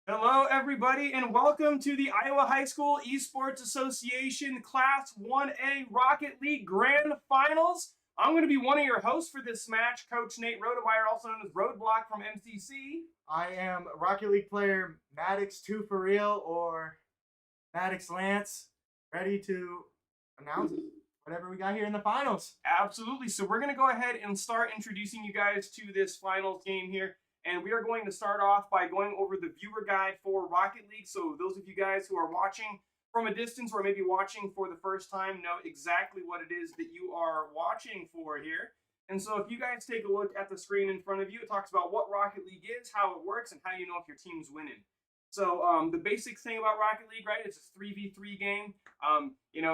Hello, everybody, and welcome to the Iowa High School Esports Association Class 1A Rocket League Grand Finals. I'm going to be one of your hosts for this match, Coach Nate Rodemeyer, also known as Roadblock from MCC. I am Rocket League player Maddox2 for real, or Maddox Lance, ready to announce whatever we got here in the finals. Absolutely. So we're going to go ahead and start introducing you guys to this finals game here. And we are going to start off by going over the viewer guide for Rocket League. So those of you guys who are watching from a distance or maybe watching for the first time know exactly what it is that you are watching for here. And so if you guys take a look at the screen in front of you, it talks about what Rocket League is, how it works, and how you know if your team's winning. So the basic thing about Rocket League, right, it's a 3v3 game.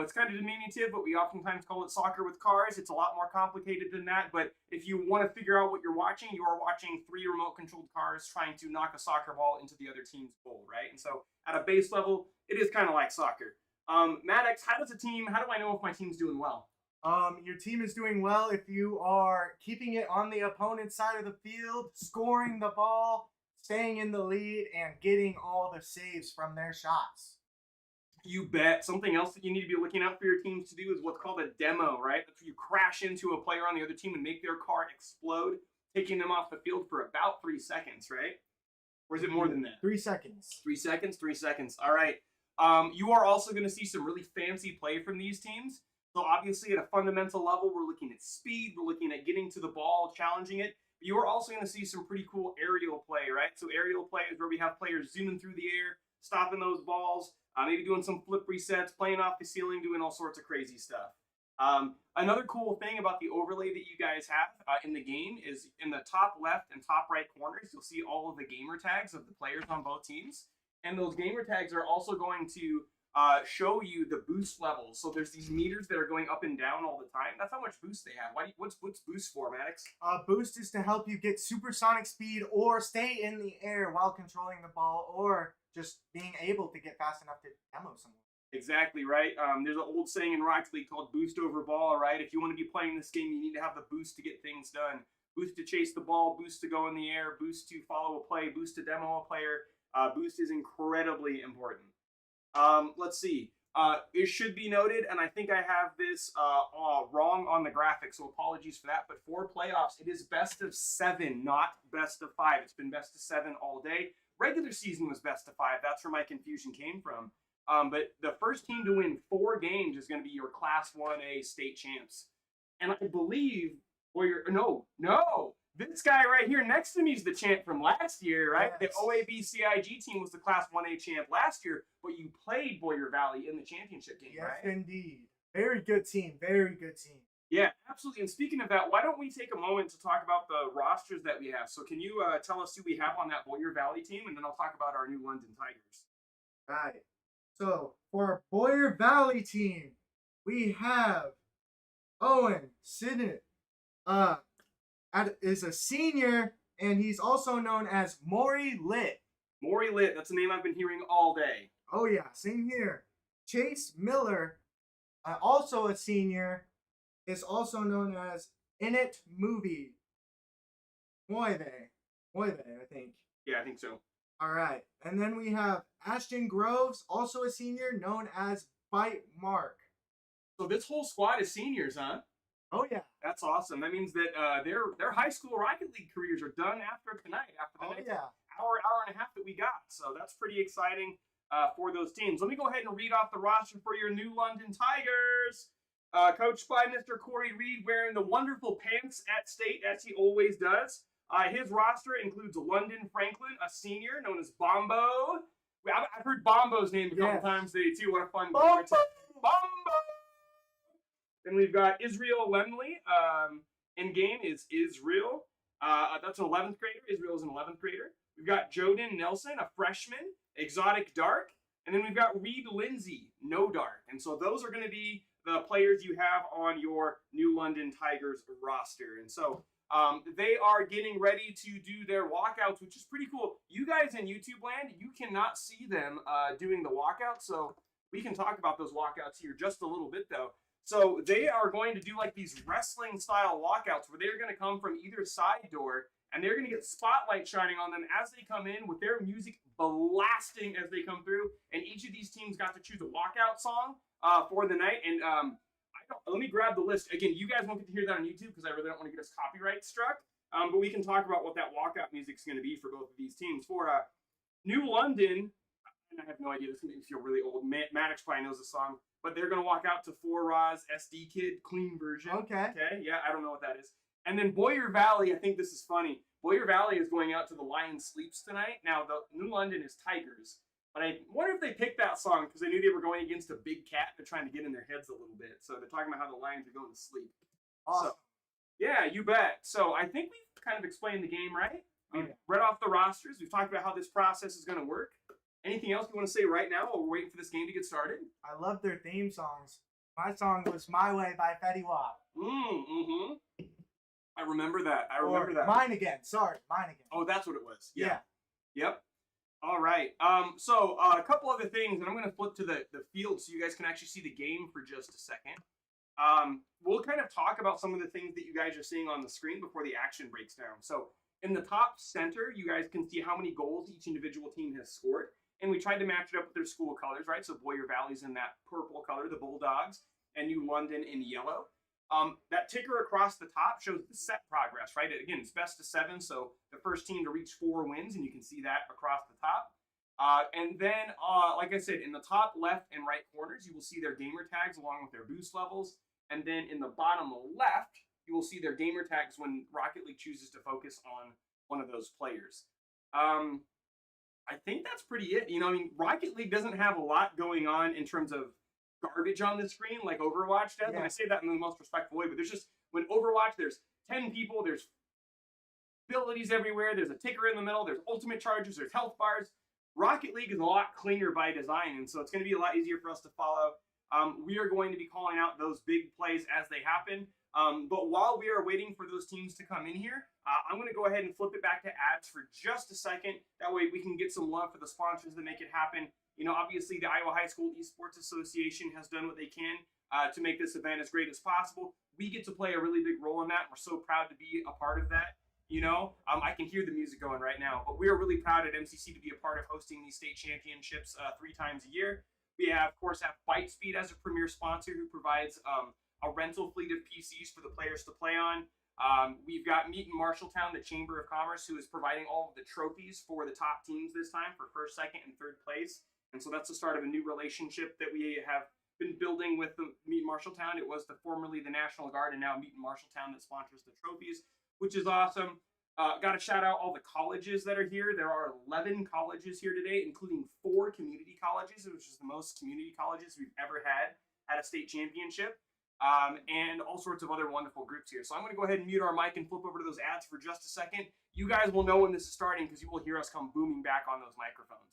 It's kind of diminutive, but we oftentimes call it soccer with cars. It's a lot more complicated than that. But if you want to figure out what you're watching, you are watching 3 remote-controlled cars trying to knock a soccer ball into the other team's goal, right? And so at a base level, it is kind of like soccer. Maddox, how do I know if my team's doing well? Your team is doing well if you are keeping it on the opponent's side of the field, scoring the ball, staying in the lead, and getting all the saves from their shots. You bet. Something else that you need to be looking out for your teams to do is what's called a demo, right? That's where you crash into a player on the other team and make their car explode, taking them off the field for about 3 seconds, right? Or is it more than that? 3 seconds. 3 seconds? 3 seconds. All right. You are also going to see some really fancy play from these teams. So obviously at a fundamental level, we're looking at speed. We're looking at getting to the ball, challenging it. But you are also going to see some pretty cool aerial play, right? So aerial play is where we have players zooming through the air, stopping those balls, maybe doing some flip resets, playing off the ceiling, doing all sorts of crazy stuff. Another cool thing about the overlay that you guys have in the game is in the top left and top right corners, you'll see all of the gamer tags of the players on both teams. And those gamer tags are also going to show you the boost levels. So there's these meters that are going up and down all the time. That's how much boost they have. What's boost for, Maddox? Boost is to help you get supersonic speed or stay in the air while controlling the ball, or just being able to get fast enough to demo someone. Exactly, right? There's an old saying in Rocket League called boost over ball, right? If you want to be playing this game, you need to have the boost to get things done. Boost to chase the ball, boost to go in the air, boost to follow a play, boost to demo a player. Boost is incredibly important. Let's see. It should be noted, and I think I have this wrong on the graphic, so apologies for that. But for playoffs, it is best of 7, not best of 5. It's been best of 7 all day. Regular season was best of 5. That's where my confusion came from. But the first team to win 4 games is going to be your Class 1A state champs. And I believe, this guy right here next to me is the champ from last year, right? Yes. The OAB CIG team was the Class 1A champ last year, but you played Boyer Valley in the championship game, yes, right? Yes, indeed. Very good team. Very good team. Yeah, absolutely. And speaking of that, why don't we take a moment to talk about the rosters that we have? So can you tell us who we have on that Boyer Valley team, and then I'll talk about our new London Tigers. Right. So for our Boyer Valley team, we have Owen Sidney. Is a senior, and he's also known as Maury Lit. Maury Lit, that's a name I've been hearing all day. Oh yeah, same here. Chase Miller, also a senior, is also known as Init Movie. Moive, I think. Yeah, I think so. All right, and then we have Ashton Groves, also a senior, known as Bite Mark. So this whole squad is seniors, huh? Oh yeah, that's awesome. That means that their high school Rocket League careers are done after tonight, after the next hour and a half that we got. So that's pretty exciting for those teams. Let me go ahead and read off the roster for your new London Tigers. Coached by Mr. Corey Reed, wearing the wonderful pants at state as he always does. His roster includes London Franklin, a senior known as Bombo. I've heard Bombo's name a couple times today too. What a fun Bombo! Bombo! Then we've got Israel Lemley. In game is Israel. That's an 11th grader. Israel is an 11th grader. We've got Joden Nelson, a freshman. Exotic Dark. And then we've got Reed Lindsay, no dark. And so those are going to be the players you have on your new London Tigers roster. And so they are getting ready to do their walkouts, which is pretty cool. You guys in YouTube land, you cannot see them doing the walkouts. So we can talk about those walkouts here just a little bit, though. So they are going to do like these wrestling style walkouts where they're going to come from either side door and they're going to get spotlight shining on them as they come in with their music blasting as they come through. And each of these teams got to choose a walkout song for the night. And let me grab the list. Again, you guys won't get to hear that on YouTube because I really don't want to get us copyright struck. But we can talk about what that walkout music is going to be for both of these teams. For New London, I have no idea. This is going to make me feel really old. Maddox probably knows the song. But they're going to walk out to 4Ra's SD Kid clean version. Okay. Okay, yeah, I don't know what that is. And then Boyer Valley, I think this is funny. Boyer Valley is going out to the Lion Sleeps tonight. Now, the New London is Tigers. But I wonder if they picked that song because they knew they were going against a big cat. They're trying to get in their heads a little bit. So they're talking about how the Lions are going to sleep. Awesome. So, yeah, you bet. So I think we've kind of explained the game, right? We've read off the rosters. We've talked about how this process is going to work. Anything else you want to say right now while we're waiting for this game to get started? I love their theme songs. My song was My Way by Fetty Wap. I remember that. I remember that. Mine Again. Sorry, Mine Again. Oh, that's what it was. Yeah. Yep. All right. So a couple other things, and I'm going to flip to the field so you guys can actually see the game for just a second. We'll kind of talk about some of the things that you guys are seeing on the screen before the action breaks down. So in the top center, you guys can see how many goals each individual team has scored. And we tried to match it up with their school colors, right? So Boyer Valley's in that purple color, the Bulldogs, and New London in yellow. That ticker across the top shows the set progress, right? Again, it's best of 7, so the first team to reach 4 wins, and you can see that across the top. And then, like I said, in the top left and right corners, you will see their gamer tags along with their boost levels. And then in the bottom left, you will see their gamer tags when Rocket League chooses to focus on one of those players. I think that's pretty it. You know, I mean, Rocket League doesn't have a lot going on in terms of garbage on the screen like Overwatch does. Yeah. And I say that in the most respectful way, but there's just, when Overwatch, there's 10 people, there's abilities everywhere, there's a ticker in the middle, there's ultimate charges, there's health bars. Rocket League is a lot cleaner by design, and so it's going to be a lot easier for us to follow. We are going to be calling out those big plays as they happen. But while we are waiting for those teams to come in here, I'm going to go ahead and flip it back to ads for just a second. That way we can get some love for the sponsors that make it happen. You know, obviously the Iowa High School Esports Association has done what they can to make this event as great as possible. We get to play a really big role in that. We're so proud to be a part of that. You know, I can hear the music going right now, but we are really proud at MCC to be a part of hosting these state championships 3 times a year. We have, of course, ByteSpeed as a premier sponsor who provides a rental fleet of PCs for the players to play on. We've got Meet in Marshalltown, the Chamber of Commerce, who is providing all of the trophies for the top teams this time for 1st, 2nd, and 3rd place. And so that's the start of a new relationship that we have been building with the Meet in Marshalltown. It was formerly the National Guard and now Meet in Marshalltown that sponsors the trophies, which is awesome. Got to shout out all the colleges that are here. There are 11 colleges here today, including 4 community colleges, which is the most community colleges we've ever had at a state championship. And all sorts of other wonderful groups here. So I'm going to go ahead and mute our mic and flip over to those ads for just a second. You guys will know when this is starting because you will hear us come booming back on those microphones.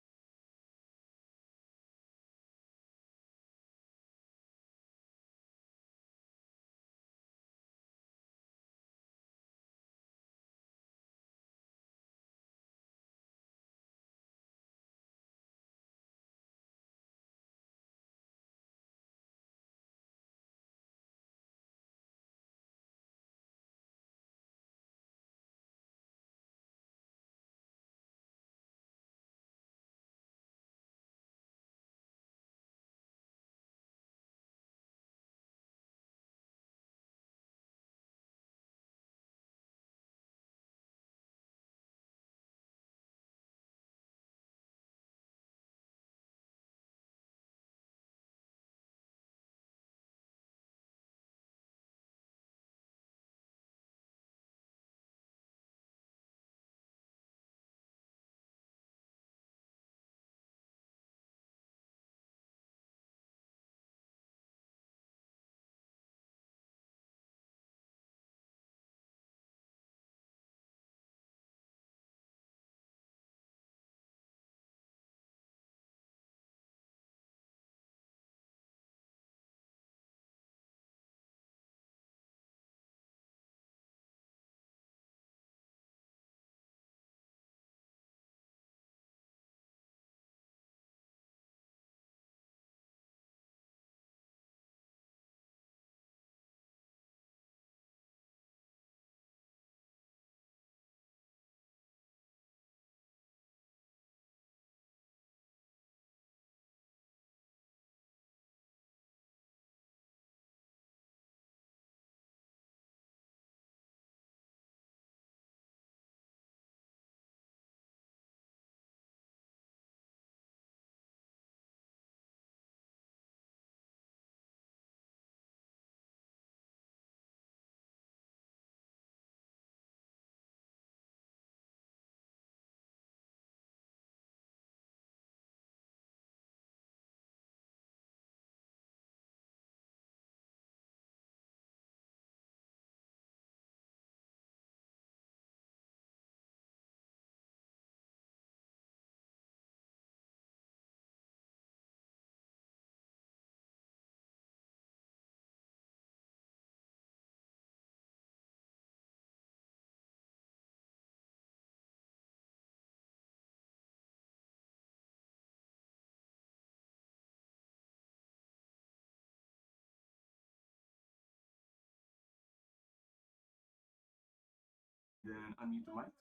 then unmute the mics.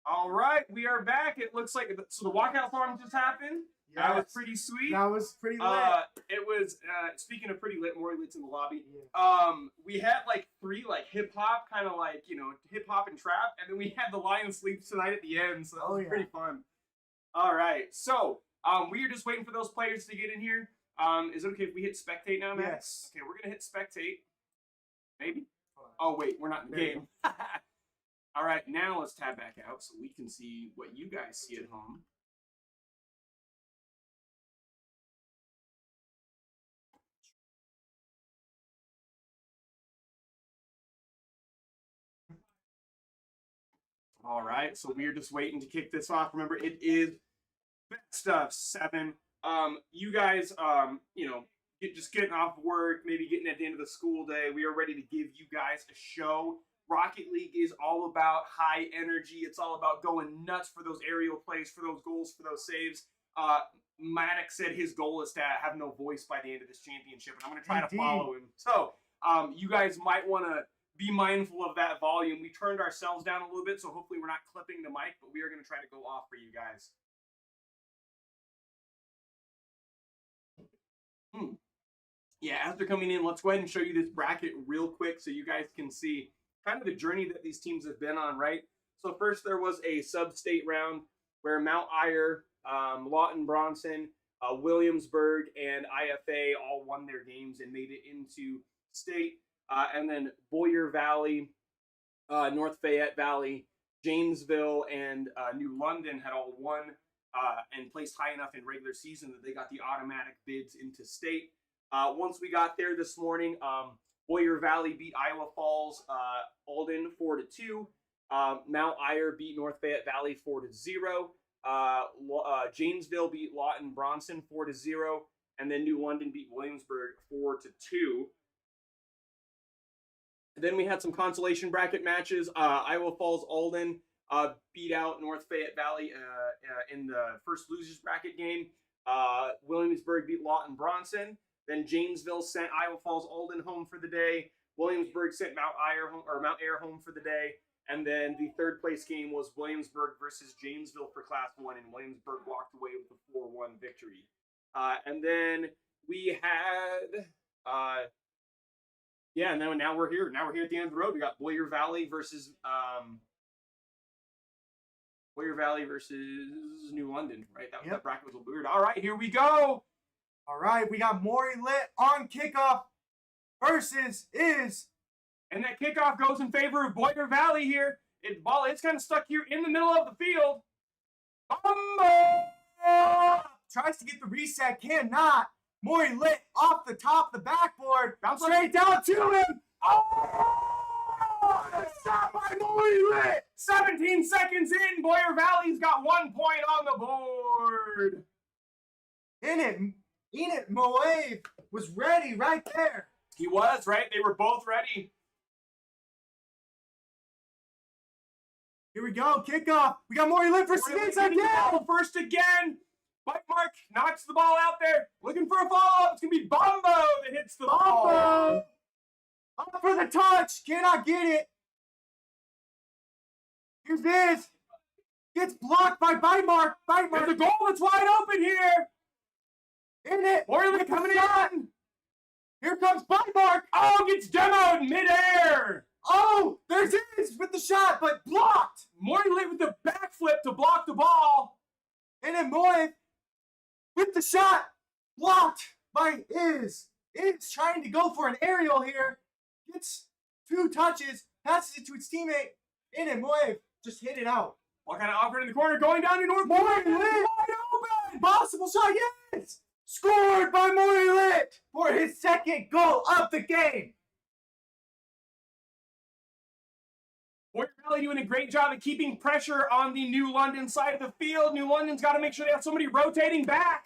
All right, we are back. It looks like so the walkout farm just happened. Yes. That was pretty sweet. That was pretty lit. It was speaking of pretty lit, more lit's in the lobby. Yeah. We had like 3 like hip hop, kind of like hip hop and trap, and then we had the Lion Sleeps Tonight at the end, so that was pretty fun. All right, so we are just waiting for those players to get in here. Is it okay if we hit spectate now, Matt? Yes. Okay, we're gonna hit spectate. Maybe. Oh wait, we're not in the game. All right, now let's tab back out so we can see what you guys see at home. All right, so we're just waiting to kick this off. Remember, it is best of 7. You guys, just getting off work, maybe getting at the end of the school day. We are ready to give you guys a show. Rocket League is all about high energy. It's all about going nuts for those aerial plays, for those goals, for those saves. Maddox said his goal is to have no voice by the end of this championship, and I'm going to try to follow him. So you guys might want to be mindful of that volume. We turned ourselves down a little bit, so hopefully we're not clipping the mic, but we are going to try to go off for you guys. Yeah, as they're coming in, let's go ahead and show you this bracket real quick so you guys can see kind of the journey that these teams have been on, right? So first there was a sub-state round where Mount Ayr, Lawton Bronson, Williamsburg, and Iahsea all won their games and made it into state. And then Boyer Valley, North Fayette Valley, Janesville, and New London had all won and placed high enough in regular season that they got the automatic bids into state. Once we got there this morning, Boyer Valley beat Iowa Falls Alden 4-2. Mount Ayr beat North Fayette Valley 4-0. Janesville beat Lawton Bronson 4-0, and then New London beat Williamsburg 4-2. Then we had some consolation bracket matches. Iowa Falls Alden beat out North Fayette Valley in the first losers bracket game. Williamsburg beat Lawton Bronson. Then Janesville sent Iowa Falls Alden home for the day. Williamsburg sent Mount Ayr home for the day. And then the third place game was Williamsburg versus Janesville for Class 1, and Williamsburg walked away with a 4-1 victory. And then we had, and then now we're here. Now we're here at the end of the road. We got Boyer Valley versus New London, right? That bracket was a little weird. All right, here we go. All right, we got Maury Lit on kickoff versus Is. And that kickoff goes in favor of Boyer Valley here. It's kind of stuck here in the middle of the field. Tries to get the reset, cannot. Maury Lit off the top of the backboard. Bounce straight down to him. Shot by Maury Lit. 17 seconds in. Boyer Valley's got 1 point on the board. Enid Moave was ready right there. He was, right? They were both ready. Here we go, kickoff. We got Maury Lit for Sneaks again. First again. Bite Mark knocks the ball out there. Looking for a follow-up. It's going to be Bombo that hits the ball. Up for the touch. Cannot get it. Here's this. Gets blocked by Bite Mark. There's a goal that's wide open here. In it. Maury Lit coming in. Here comes Bite Mark. Oh, gets demoed midair. Oh, there's Is with the shot, but blocked. Maury Lit with the backflip to block the ball. And then Moave with the shot, blocked by Is. Is trying to go for an aerial here. Gets 2 touches, passes it to its teammate. And then Moave just hit it out. What kind of awkward in the corner, going down to North Maury Lit. Wide open. Possible shot, yes. Scored by Maury Lit for his second goal of the game. Boyer Valley doing a great job of keeping pressure on the New London side of the field. New London's got to make sure they have somebody rotating back.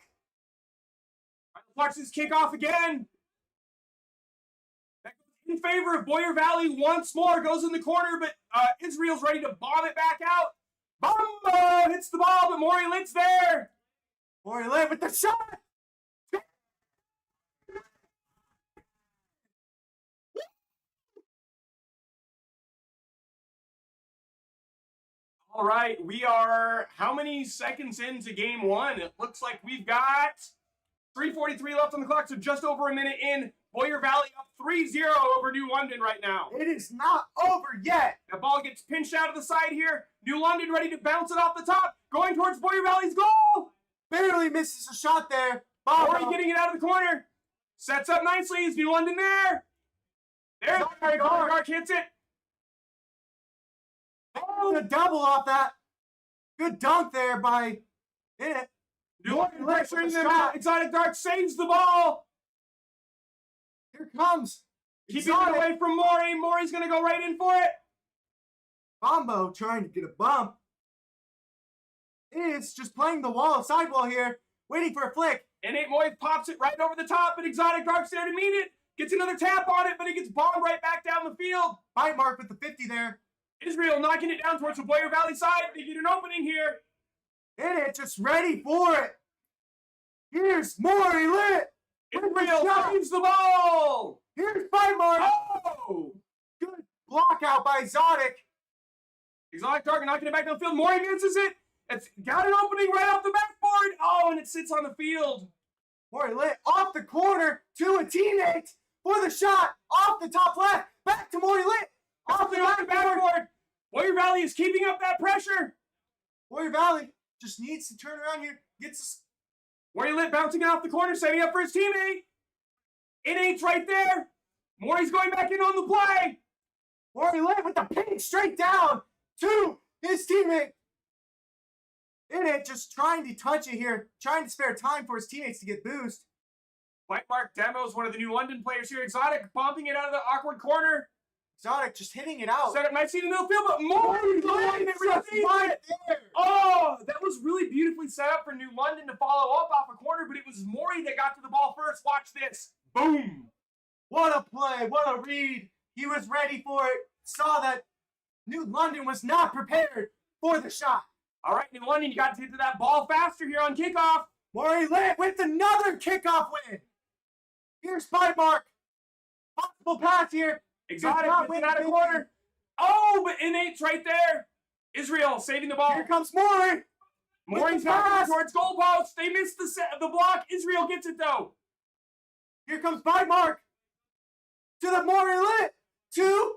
Let's watch this kickoff again. That goes in favor of Boyer Valley once more. Goes in the corner, but Israel's ready to bomb it back out. Bombo hits the ball, but Maury Lit's there. Maury Lit with the shot. All right, we are how many seconds into game one? It looks like we've got 3:43 left on the clock, so just over a minute in. Boyer Valley up 3-0 over New London right now. It is not over yet. The ball gets pinched out of the side here. New London ready to bounce it off the top, going towards Boyer Valley's goal. Barely misses a shot there. Boyer getting it out of the corner. Sets up nicely. Is New London there? There, guard hits it. Oh, the double off that. Good dunk there by it. New London pressuring them out. Exotic Dark saves the ball. Here comes. Keeping it away from Maury. Maury's going to go right in for it. Bombo trying to get a bump. It's just playing the sidewall here, waiting for a flick. And Nate Moy pops it right over the top, but Exotic Dark's there to meet it. Gets another tap on it, but it gets bombed right back down the field. Bite mark with the 50 there. Israel knocking it down towards the Boyer Valley side. They get an opening here. And it's just ready for it. Here's Maury lit. Israel saves the ball. Here's Bite mark. Oh! Good block out by Exotic. Exotic Dark knocking it back down the field. Maury misses it. It's got an opening right off the backboard. Oh, and it sits on the field. Maury lit off the corner to a teammate for the shot. Off the top left. Back to Maury lit. Off the backboard. Boyer Valley is keeping up that pressure. Boyer Valley just needs to turn around here. Maury lit bouncing it off the corner, setting up for his teammate. N8's right there. Maury's going back in on the play. Maury lit with the ping straight down to his teammate. N8 just trying to touch it here, trying to spare time for his teammates to get boost. White Mark Demos, one of the New London players here. Exotic bumping it out of the awkward corner. Exotic just hitting it out. Set up nicely in the middle field, but Maury right there. Oh, that was really beautifully set up for New London to follow up off a corner, but it was Maury that got to the ball first. Watch this. Boom. What a play. What a read. He was ready for it. Saw that New London was not prepared for the shot. All right, New London, you got to get to that ball faster here on kickoff. Maury lit with another kickoff win. Here's Bite mark. Possible pass here. Exotic gets it out of corner. Oh, but N8's right there. Israel saving the ball. Here comes Maury. Maury's back towards goalpost. They missed the block. Israel gets it though. Here comes Bite mark. To the Maury lit.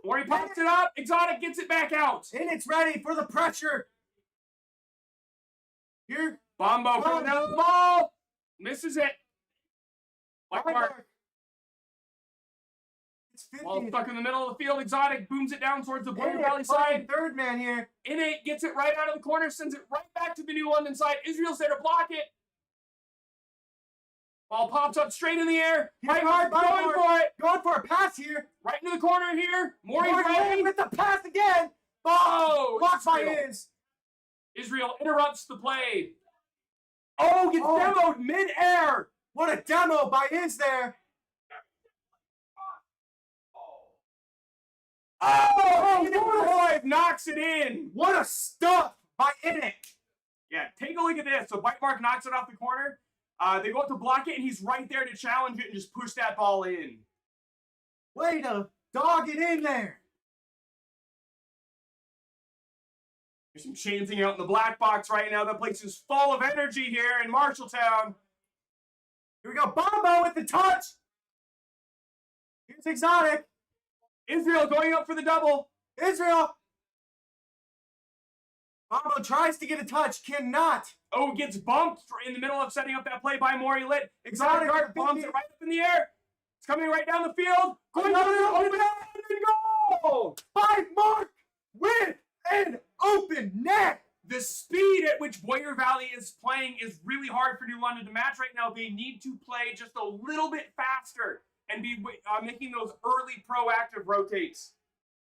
Maury pops it up. Exotic gets it back out. And it's ready for the pressure. Here. Bombo coming down the ball. Misses it. White mark. Ball stuck in the middle of the field. Exotic booms it down towards the Boyer Valley side. Third man here. N8 gets it right out of the corner, sends it right back to the New London side. Israel's there to block it. Ball pops up straight in the air. Right hard, going for it. Going for a pass here. Right into the corner here. Maury with the pass again. Oh, blocked by Iz. Israel interrupts the play. Oh, gets demoed mid-air. What a demo by Iz there. Oh, knocks it in. What a stuff by Innick. Yeah, take a look at this. So Bite Mark knocks it off the corner. They go up to block it, and he's right there to challenge it and just push that ball in. Way to dog it in there. There's some chanting out in the black box right now. That place is full of energy here in Marshalltown. Here we go. Bombo with the touch. Here's Exotic. Israel going up for the double. Israel. Bombo tries to get a touch. Cannot. Oh, gets bumped in the middle of setting up that play by Maury Lit. Exotic Dark bumps it right up in the air. It's coming right down the field. Going open and goal. By Mark with an open net. The speed at which Boyer Valley is playing is really hard for New London to match right now. They need to play just a little bit faster and be making those early proactive rotates.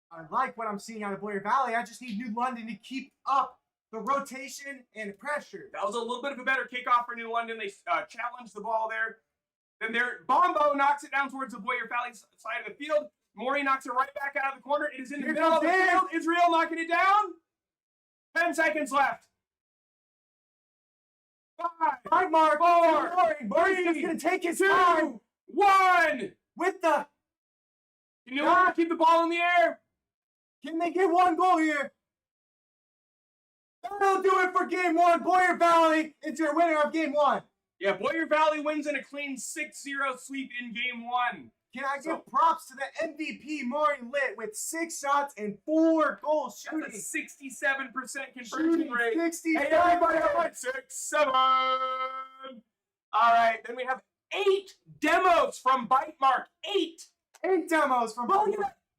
I like what I'm seeing out of Boyer Valley. I just need New London to keep up the rotation and pressure. That was a little bit of a better kickoff for New London. They challenged the ball there. Then Bombo knocks it down towards the Boyer Valley side of the field. Maury knocks it right back out of the corner. It is in the middle of the field. Israel knocking it down. 10 seconds left. 5 Mark. 4. Maury's just going to take his time. 1. With the... Can New London keep the ball in the air? Can they get one goal here? That'll do it for game one. Boyer Valley is your winner of game one. Yeah, Boyer Valley wins in a clean 6-0 sweep in game one. Can I give props to the MVP, Maury Litt, with 6 shots and 4 goals shooting. That's a 67% conversion rate. 67. Hey, everybody, everybody, 6-7. All right, then we have 8 demos from Bite Mark. 8. 8 demos from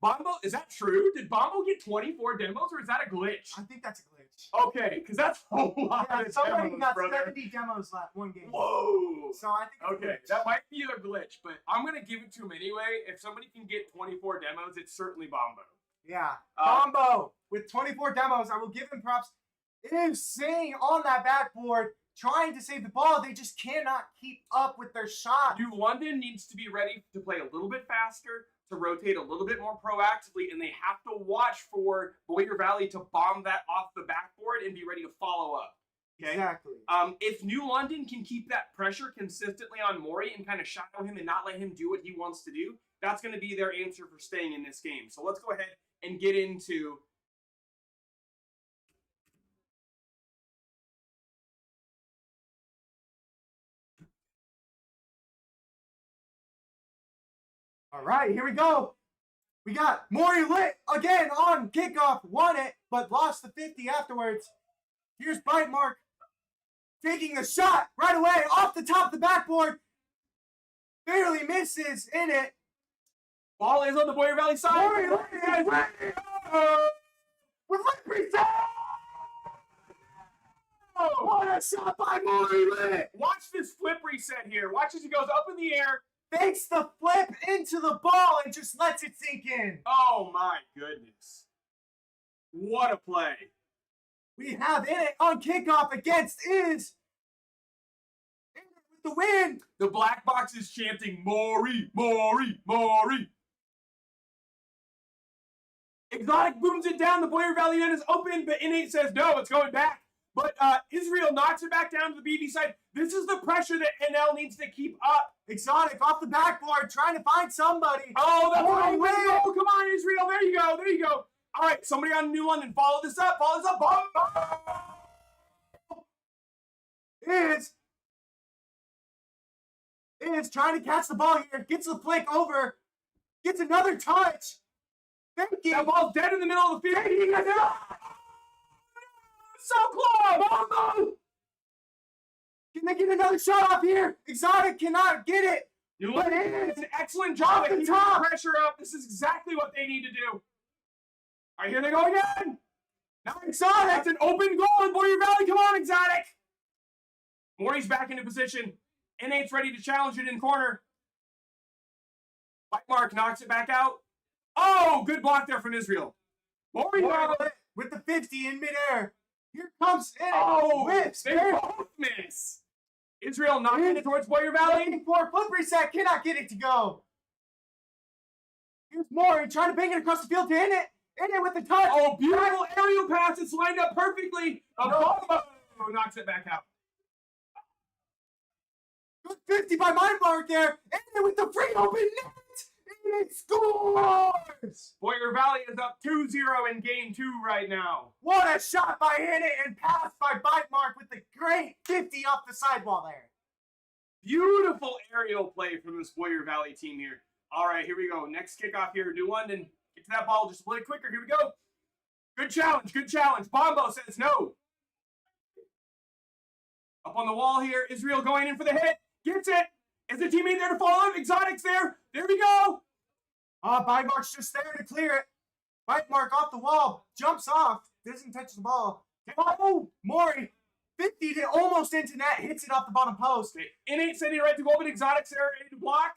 Bombo, is that true? Did Bombo get 24 demos, or is that a glitch? I think that's a glitch. Okay, because that's a lot of somebody demos, got brother. 70 demos last one game. Whoa! So I think Okay, that might be a glitch, but I'm going to give it to him anyway. If somebody can get 24 demos, it's certainly Bombo. Yeah. Bombo with 24 demos. I will give him props. It is sitting on that backboard, trying to save the ball. They just cannot keep up with their shot. New London needs to be ready to play a little bit faster, to rotate a little bit more proactively, and they have to watch for Boyer Valley to bomb that off the backboard and be ready to follow up. Okay? Exactly. If New London can keep that pressure consistently on Maury and kind of shadow him and not let him do what he wants to do, that's going to be their answer for staying in this game. So let's go ahead and get into All right, here we go. We got Maury Litt again on kickoff, won it, but lost the 50 afterwards. Here's Bite Mark taking a shot right away off the top of the backboard. Barely misses in it. ball is on the Boyer Valley side. Maury Litt is ready. With lip reset. What a shot by Maury Litt. Watch this flip reset here. Watch as he goes up in the air. Fakes the flip into the ball and just lets it sink in. Oh my goodness. What a play. We have in it on kickoff against is with the win. The black box is chanting, Maury, Maury, Maury. Exotic booms it down. The Boyer Valley end is open, but Innate says no, it's going back. But Israel knocks it back down to the BV side. This is the pressure that NL needs to keep up. Exotic off the backboard, trying to find somebody. Oh, that's Maury a way to go. Come on, Israel. There you go. There you go. All right, somebody on New London, follow this up. Follow this up. Is trying to catch the ball here. Gets the flick over. Gets another touch. Thinking. That ball's dead in the middle of the field. So close. Can they get another shot off here? Exotic cannot get it. New London did an excellent job at keeping the pressure up. This is exactly what they need to do. All right, here they go again. Now Exotic. That's an open goal in Boyer Valley. Come on, Exotic. Maury's back into position. Innate's ready to challenge it in corner. White Mark knocks it back out. Oh, good block there from Israel. Maury with the 50 in midair. Here comes in. Oh, whips. They both miss. Israel knocking it towards Boyer Valley. For flip reset, cannot get it to go. Here's Maury trying to bang it across the field to in it with the touch. Oh, beautiful aerial pass. It's lined up perfectly. Bombo knocks it back out. Good 50 by my mark there. And with the free open net. And it scores! Boyer Valley is up 2-0 in game 2 right now. What a shot by Hannah and pass by Bite Mark with the great 50 off the sidewall there. Beautiful aerial play from this Boyer Valley team here. All right, here we go. Next kickoff here. New London. Get to that ball just a little quicker. Here we go. Good challenge. Good challenge. Bombo says no. Up on the wall here. Israel going in for the hit. Gets it. Is the teammate there to follow him? Exotic's there. There we go. Bite Mark's just there to clear it. Bite Mark off the wall. Jumps off. Doesn't touch the ball. Oh, Maury. 50 to almost into net. Hits it off the bottom post. Okay. Innate sending right to goal, but Exotic's there ready to block.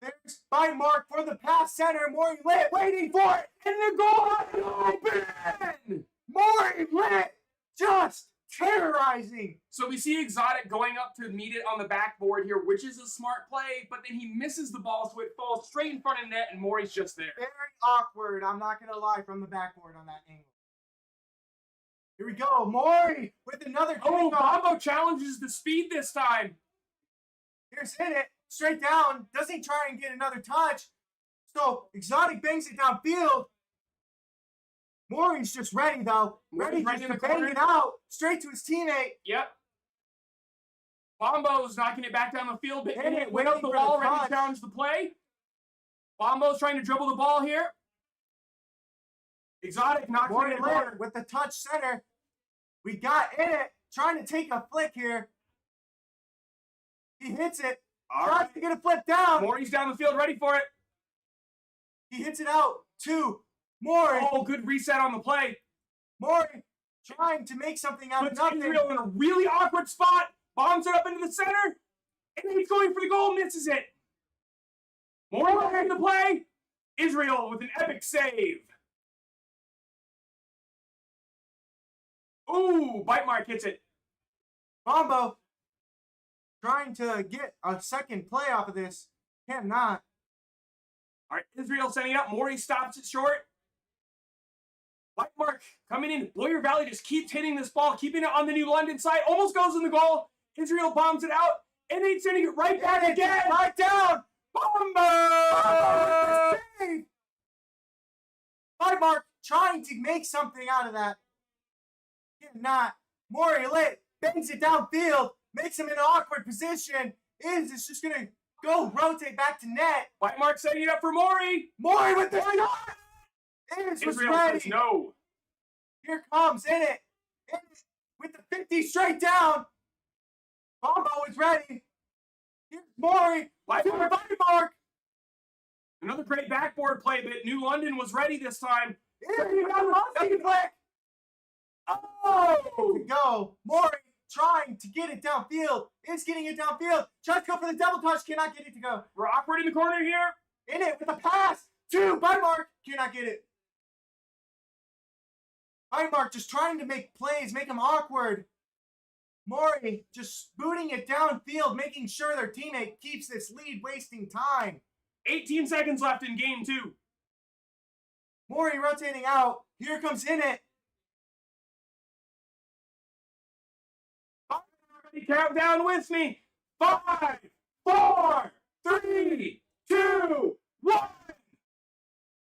There's Bite Mark for the pass center. Maury Litt waiting for it. And the goal open. Maury Litt just terrorizing. So we see Exotic going up to meet it on the backboard here, which is a smart play, but then he misses the ball, so it falls straight in front of net, and Maury's just there. Very awkward, I'm not going to lie, from the backboard on that angle. Here we go, Maury with another kickoff. Oh, Bombo challenges the speed this time. Here's hit it, straight down, doesn't try and get another touch. So Exotic bangs it downfield. Maury's just ready, though. Maury's Ready in just the to bang corner. it out straight to his teammate. Yep. Bombo's knocking it back down the field, but And it went up the waiting for wall, the ready to touch. challenge the play. Bombo's trying to dribble the ball here. Exotic knocks it Maury in the corner. lit with the touch center. We got it. Trying to take a flick here. He hits it. All Tries right. to get a flip down. Maury's down the field, ready for it. He hits it out to Maury. Oh, good reset on the play. Maury trying to make something out of Puts nothing. Israel in a really awkward spot. Bombs it up into the center. And he's going for the goal, misses it. Maury back in the play. Israel with an epic save. Ooh, bite mark hits it. Bombo trying to get a second play off of this. Cannot. All right, Israel sending it up. Maury stops it short. Bite mark coming in. Boyer Valley just keeps hitting this ball, keeping it on the New London side. Almost goes in the goal. Israel bombs it out. And they're sending it right back again. Right down. Bombo! Save. Mark trying to make something out of that. Cannot. Maury lit. Bangs it downfield. Makes him in an awkward position. It's just going to go rotate back to net. Bite mark setting it up for Maury. Maury with the shot. Is was Israel ready. says no. Here comes in it. With the 50 straight down. Bombo is ready. Here's Maury. Bite mark. Mark. Another great backboard play, but New London was ready this time. He got a flick. Oh! To go. Maury trying to get it downfield. Is getting it downfield. Tries to go for the double touch. Cannot get it to go. We're awkward in the corner here. In it with a pass. To Mark. Cannot get it. Mark just trying to make plays. Make them awkward. Maury just booting it downfield. Making sure their teammate keeps this lead. Wasting time. 18 seconds left in game 2. Maury rotating out. Here comes in it. Count down with me. 5, 4, 3, 2, 1.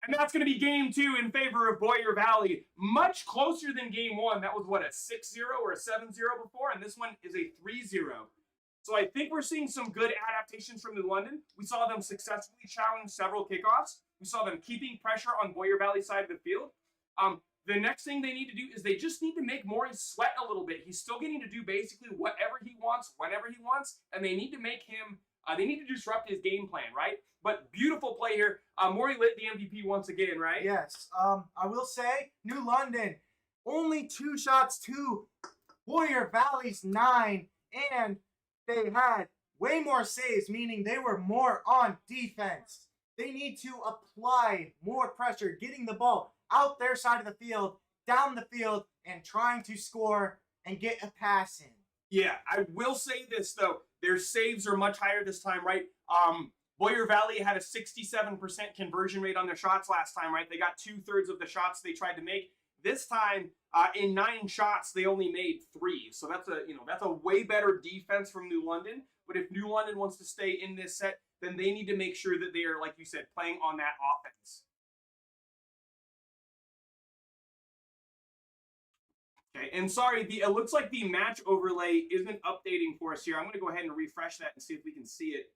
And that's going to be game 2 in favor of Boyer Valley. Much closer than game 1. That was, what, a 6-0 or a 7-0 before? And this one is a 3-0. So I think we're seeing some good adaptations from New London. We saw them successfully challenge several kickoffs. We saw them keeping pressure on Boyer Valley's side of the field. The next thing they need to do is they just need to make Maury sweat a little bit. He's still getting to do basically whatever he wants, whenever he wants, and they need to make him, they need to disrupt his game plan, right? But beautiful play here. Maury lit the MVP once again, right? Yes. I will say, New London, only 2 shots to Boyer Valley's 9, and they had way more saves, meaning they were more on defense. They need to apply more pressure, getting the ball out their side of the field, down the field, and trying to score and get a pass in. Yeah, I will say this, though. Their saves are much higher this time, right? Boyer Valley had a 67% conversion rate on their shots last time, right? They got 2/3 of the shots they tried to make. This time, in 9 shots, they only made 3. So that's a way better defense from New London. But if New London wants to stay in this set, then they need to make sure that they are, like you said, playing on that offense. Okay, and sorry, it looks like the match overlay isn't updating for us here. I'm going to go ahead and refresh that and see if we can see it.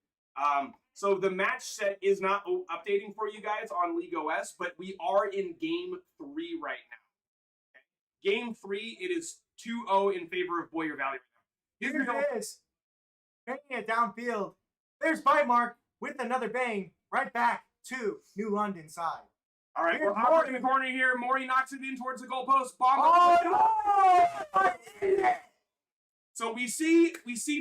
So the match set is not updating for you guys on League OS, but we are in Game 3 right now. Okay. Game 3, it is 2-0 in favor of Boyer Valley right now. Here it is. Banging it downfield. There's Mark with another bang right back to New London side. All right, Here's we're awkward in the corner here. Maury knocks it in towards the goalpost. Bombo. Oh, no! So we see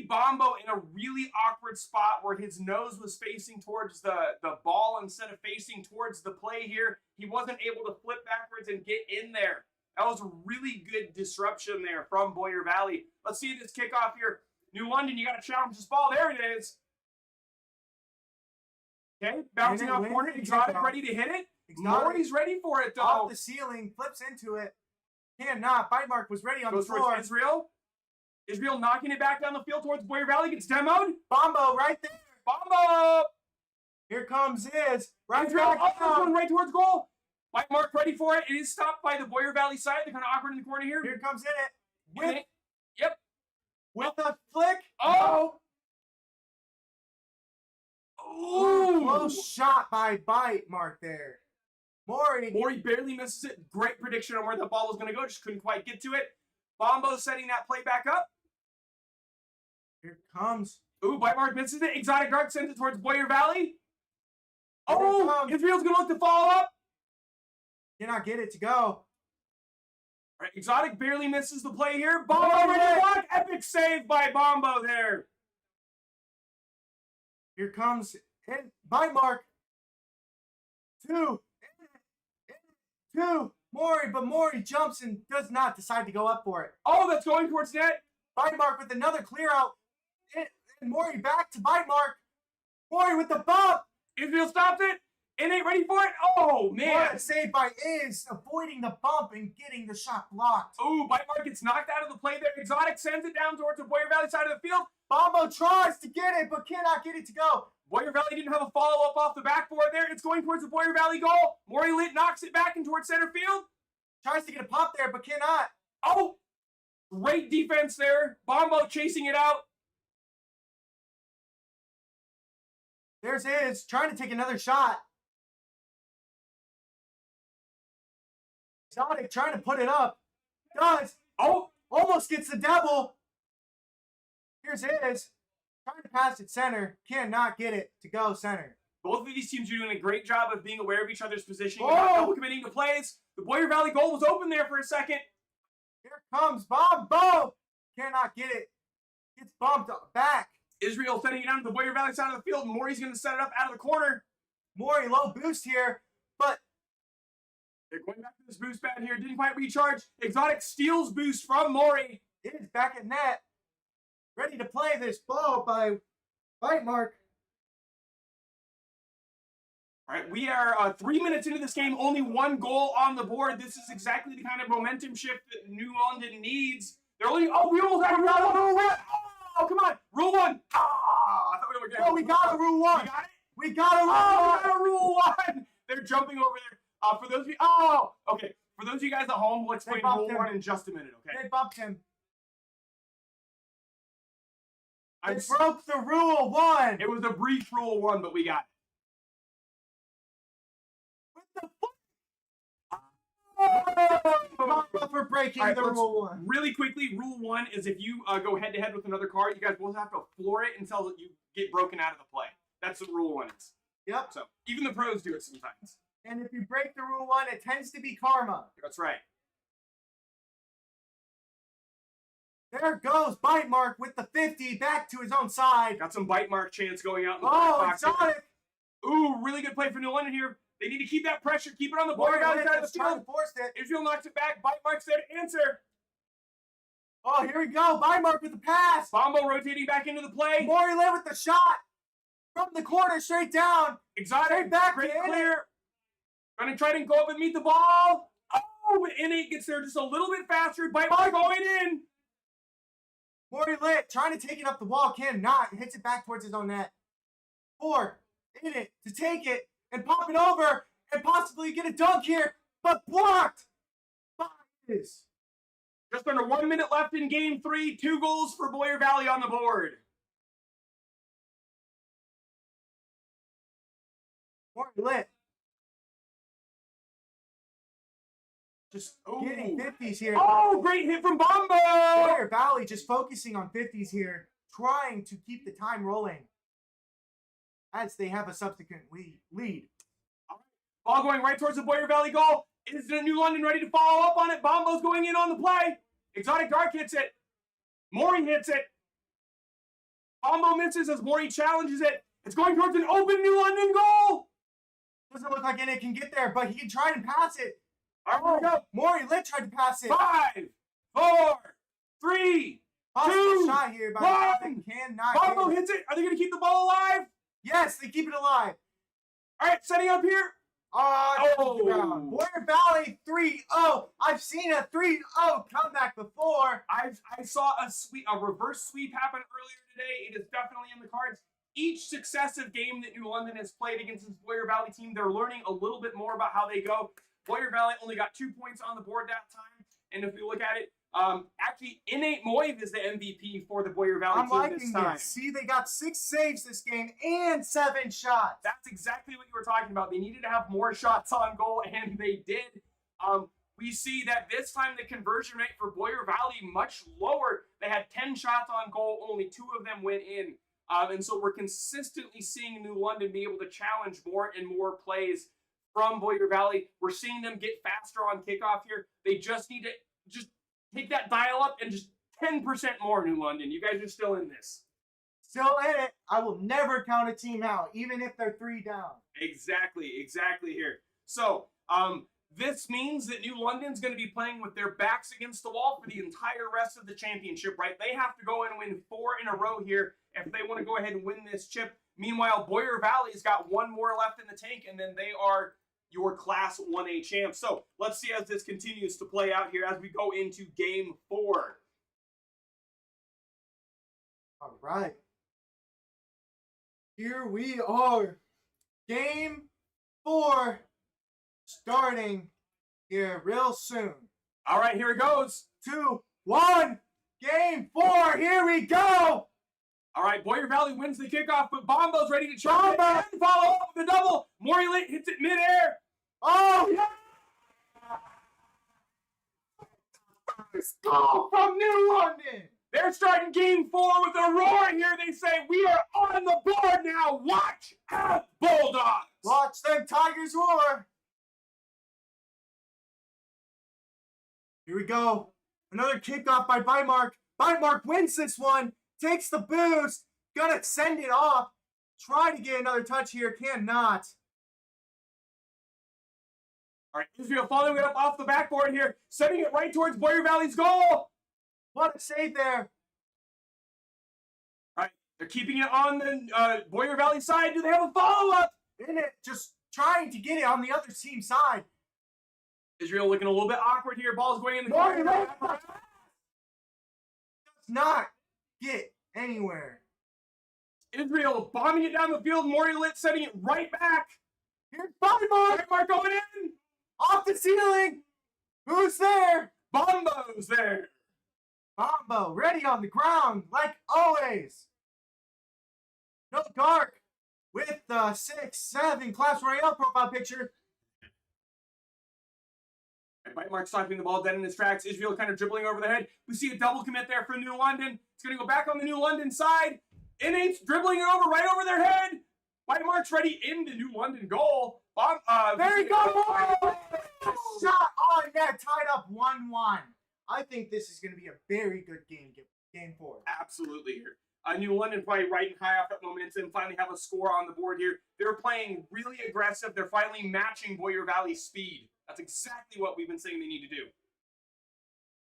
Bombo in a really awkward spot where his nose was facing towards the ball instead of facing towards the play here. He wasn't able to flip backwards and get in there. That was a really good disruption there from Boyer Valley. Let's see this kickoff here. New London, you got to challenge this ball. There it is. Okay, bouncing off corner. Exotic ready to hit it. Maury's ready for it, though. Off the ceiling, flips into it. Cannot. Mark was ready on Goes the floor. towards Israel. Israel knocking it back down the field towards Boyer Valley. Gets demoed. Bombo right there. Bombo. Here comes Right Israel back going right towards goal. Bite mark ready for it. It is stopped by the Boyer Valley side. They're kind of awkward in the corner here. Here comes in it. Yep. With a flick. Oh! Ooh, close shot by Bite Mark there. Maury barely misses it. Great prediction on where the ball was going to go. Just couldn't quite get to it. Bombo setting that play back up. Here comes. Ooh, Bite mark misses it. Exotic Dark sends it towards Boyer Valley. Oh, Israel's going to look to follow up. Cannot get it to go. All right, Exotic barely misses the play here. Bombo ready to block. Epic save by Bombo there. Here comes in Bite Mark. Two. Maury, but Maury jumps and does not decide to go up for it. Oh, that's going towards net. Bite Mark with another clear out. And Maury back to Bite Mark. Maury with the bump. Israel stopped it. It ain't ready for it. Oh, man. What a save by Is, avoiding the bump and getting the shot blocked. Ooh, Bite Mark gets knocked out of the play there. Exotic sends it down towards the Boyer Valley side of the field. Bombo tries to get it, but cannot get it to go. Boyer Valley didn't have a follow-up off the backboard there. It's going towards the Boyer Valley goal. Maury Lit knocks it back in towards center field. Tries to get a pop there, but cannot. Oh, great defense there. Bombo chasing it out. There's Is, trying to take another shot. Exotic trying to put it up. Does. Oh, almost gets the double. Here's Is. Trying to pass it center. Cannot get it to go center. both of these teams are doing a great job of being aware of each other's positioning and not double committing to plays. The Boyer Valley goal was open there for a second. Here comes Bombo. Cannot get it. Gets bumped back. Israel sending it down to the Boyer Valley side of the field. Maury's going to set it up out of the corner. Maury low boost here, but they're going back to this boost pad here. Didn't quite recharge. Exotic steals boost from Maury. It is back at net. Ready to play this ball by Bite Mark. All right, we are 3 minutes into this game. Only one goal on the board. This is exactly the kind of momentum shift that New London needs. They're only... Oh, we almost had a rule one. Oh, come on. Rule one. I thought we were getting... Oh, we got a rule one. We got it? We got a rule one. We got a rule one. They're jumping over there. For those of you... Oh, okay. For those of you guys at home, we'll explain rule one in just a minute, okay? They bumped him. They broke the rule one. It was a brief rule one, but we got it. For breaking the rule one. Really quickly, rule one is if you go head-to-head with another car, you guys both have to floor it until you get broken out of the play. That's what rule one is. Yep. So even the pros do it sometimes. And if you break the rule one, it tends to be karma. That's right. There goes Bite Mark with the 50 back to his own side. Got some Bite Mark chance going out in the box. Exotic. Ooh, really good play for New London here. They need to keep that pressure. Keep it on the board. Side of the field. Forced it. Israel knocks it back. Bite Mark's there to answer. Oh, here we go. Bite Mark with the pass. Bombo rotating back into the play. Maury Lynn with the shot. From the corner, straight down. Exotic. Straight back. Great clear. Going to try to go up and meet the ball. Oh, but Innate gets there just a little bit faster. Bite Mark going in. Maury Lit trying to take it up the wall. Cannot. Hits it back towards his own net. 4 in it to take it. And pop it over and possibly get a dunk here, but blocked by Is. Just under 1 minute left in game 3. 2 goals for Boyer Valley on the board. Maury Lit. Just getting 50s here. Oh, great hit from Bombo! Boyer Valley just focusing on 50s here, trying to keep the time rolling. As they have a subsequent lead. Ball going right towards the Boyer Valley goal. Is New London ready to follow up on it? Bombo's going in on the play. Exotic Dark hits it. Maury hits it. Bombo misses as Maury challenges it. It's going towards an open New London goal. Doesn't look like it can get there, but he can try and pass it. All right, here we go. Maury Lit tried to pass it. 5, 4, 3, 2, shot here by 1. Cannot Bombo hits it. Are they going to keep the ball alive? Yes, they keep it alive. All right, setting up here. Boyer Valley 3-0. I've seen a 3-0 comeback before. I saw a reverse sweep happen earlier today. It is definitely in the cards. Each successive game that New London has played against this Boyer Valley team, they're learning a little bit more about how they go. Boyer Valley only got 2 points on the board that time. And if we look at it, actually, Innate Moiv is the MVP for the Boyer Valley I'm team liking this time. this. See, they got 6 saves this game and 7 shots. That's exactly what you were talking about. They needed to have more shots on goal, and they did. We see that this time the conversion rate for Boyer Valley much lower. They had 10 shots on goal, only 2 of them went in. And so we're consistently seeing New London be able to challenge more and more plays from Boyer Valley. We're seeing them get faster on kickoff here. They just need to just take that dial up and just 10% more, New London. You guys are still in this. Still in it. I will never count a team out, even if they're 3 down. Exactly here. So, this means that New London's going to be playing with their backs against the wall for the entire rest of the championship, right? They have to go in and win 4 in a row here if they want to go ahead and win this chip. Meanwhile, Boyer Valley's got 1 more left in the tank, and then they are your Class 1A champs. So let's see as this continues to play out here as we go into Game 4. All right. Here we are. Game 4 starting here real soon. All right, here it goes. 2, 1. Game 4. Here we go. All right, Boyer Valley wins the kickoff, but Bombo's ready to charge it and follow up with the double. Morilit hits it midair. Oh, yeah. First goal from New London. They're starting Game 4 with a roar here. They say, we are on the board now. Watch out, Bulldogs. Watch them Tigers roar. Here we go. Another kickoff by Bymark. Bymark wins this one. Takes the boost. Gonna send it off. Try to get another touch here. Cannot. All right, Israel following it up off the backboard here. Sending it right towards Boyer Valley's goal. What a save there. All right, they're keeping it on the Boyer Valley side. Do they have a follow-up? In it. Just trying to get it on the other team's side. Israel looking a little bit awkward here. Ball's going in the corner. Does not get anywhere. Israel bombing it down the field. Morilit setting it right back. Here's Bymark. Bymark going in. Off the ceiling. Who's there? Bombo's there. Bombo ready on the ground like always. No Dark with the 6-7 Clash Royale profile picture. Bymark stopping the ball dead in his tracks. Israel kind of dribbling over the head. We see a double commit there for New London. It's going to go back on the New London side. Innate's dribbling it over right over their head. Bymark's ready in the New London goal. There you go. Shot on net, tied up 1-1. I think this is going to be a very good game 4. Absolutely here. New London probably riding high off that momentum, finally have a score on the board here. They're playing really aggressive. They're finally matching Boyer Valley's speed. That's exactly what we've been saying they need to do.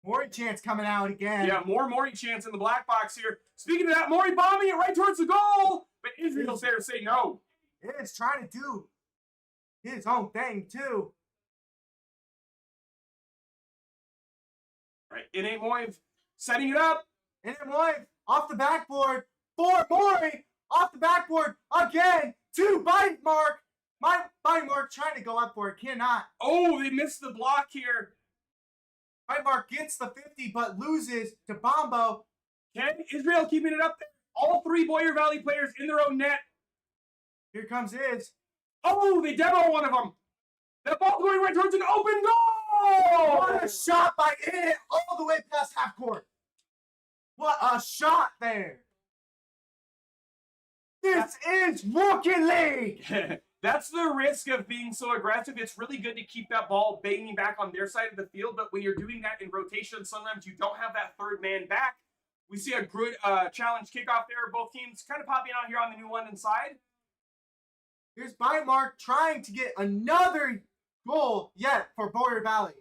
Maury Chance coming out again. Yeah, more Maury Chance in the black box here. Speaking of that, Maury bombing it right towards the goal, but Israel's there to say no. It's trying to do his own thing too. All right, Innate Moiv setting it up. Innate Moiv off the backboard for Maury. Off the backboard again to Bymark. Bymark trying to go up for it. Cannot. Oh, they missed the block here. Bymark gets the 50 but loses to Bombo. Ken, Israel keeping it up there. All 3 Boyer Valley players in their own net. Here comes his. Oh, they demo one of them. That ball going right towards an open goal. What a shot by Innate all the way past half court. What a shot there. This is Rookie League. That's the risk of being so aggressive. It's really good to keep that ball banging back on their side of the field, but when you're doing that in rotation, sometimes you don't have that third man back. We see a good challenge kickoff there. Both teams kind of popping out here on the New London side. Here's Bymark trying to get another goal yet for Boyer Valley.